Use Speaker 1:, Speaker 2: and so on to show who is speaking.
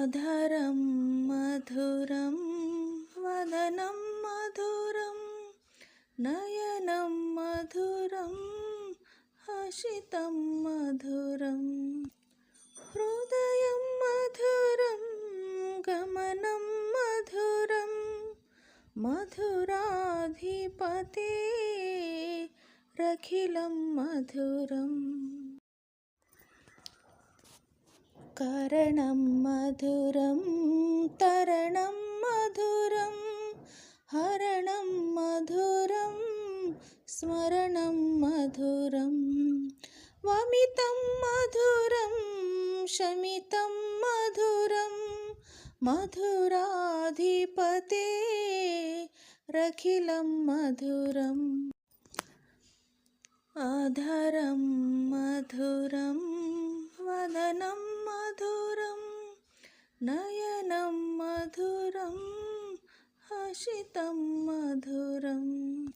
Speaker 1: आधरं मधुरं वदनं मधुरं नयनं मधुरं हसितं मधुरं हृदयं मधुरं गमनं मधुरं मधुराधिपते रखिलं मधुरम् करणं मधुरं तरणं मधुरं हरणं मधुरं स्मरणं मधुरं वमितं मधुरं शमितं मधुरं मधुराधिपते रखिलं मधुरम् आधरं मधुरं वदनं मधुरं नयनं मधुरं हसितं मधुरम्